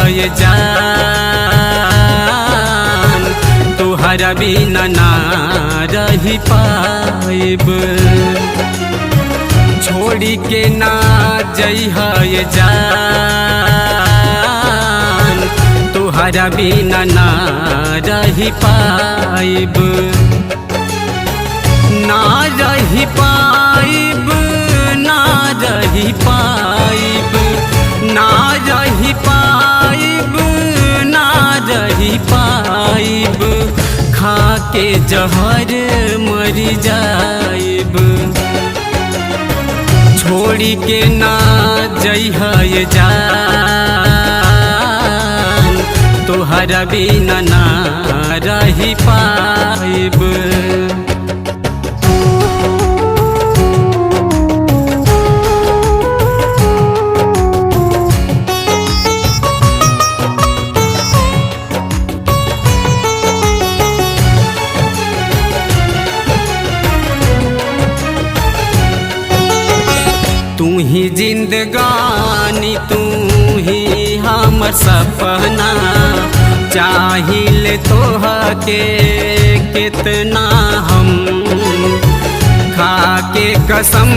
ये जान, तुहरा बिना ना रही पाइब। छोड़ी के ना जइहा ये जान, तुहरा बिना ना रही पाइब। ना रही पाइब, ना रही पाइब, ना रही पाइब, ना रही पाइब। खा के जहर मरी जाइब। छोड़ी के ना जइहा ये जान, तुहरा बिना ना रही पाइब। तू ही जिंदगानी, तू ही हमर सपना। चाहिल तोहा के कितना हम, खा के कसम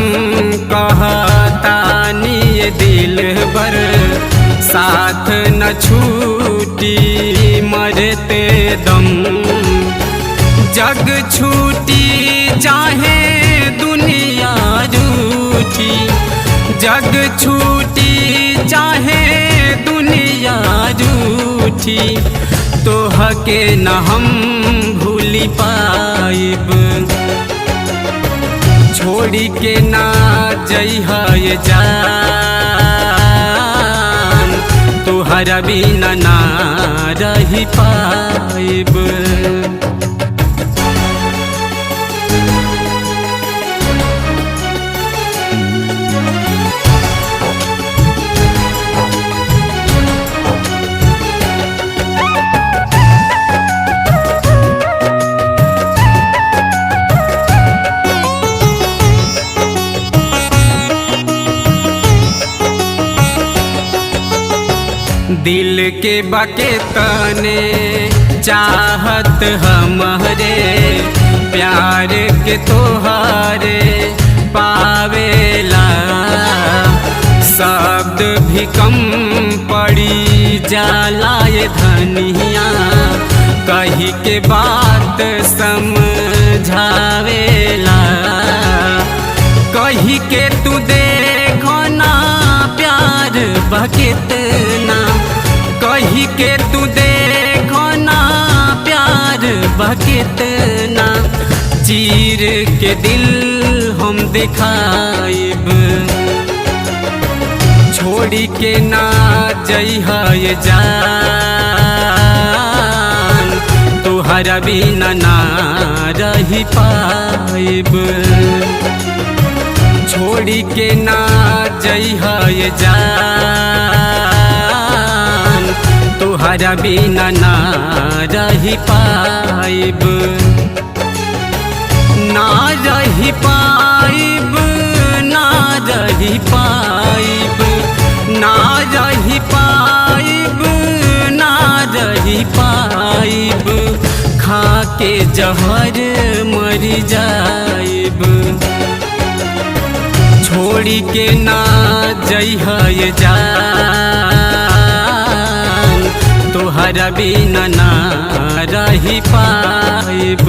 कहतानी ये दिल बर। साथ न छूटी मरते दम। जग छूटी चाहे दुनिया रूठी, जग छूटी चाहे दुनिया रूठी। तोह के न हम भूली पाइब। छोड़ी के ना जइहा ये जान, तुहरा बिना ना रही पाइब। दिल के बाके तने चाहत हमरे, प्यार के तोहारे पावेला। शब्द भी कम पड़ी जाला ये धनिया, कही के बात समझावेला। कही के तू देखो ना प्यार बकितना, कही के तू देखो ना प्यार बकितना। चीर के दिल हम दिखाइब। छोड़ी के ना जइहा ये जान, तुहरा बिना ना रही पाइब। छोड़ी के ना जइहा ये जान, तुहरा बिना ना रही पाइब। ना रही पाइब, ना रही पाइब, ना रही पाइब, ना रही पाइब। खा के जहर मरी जाइब। छोड़ी के ना जइहा ये जान, तुहरा बिना ना रही पाइब।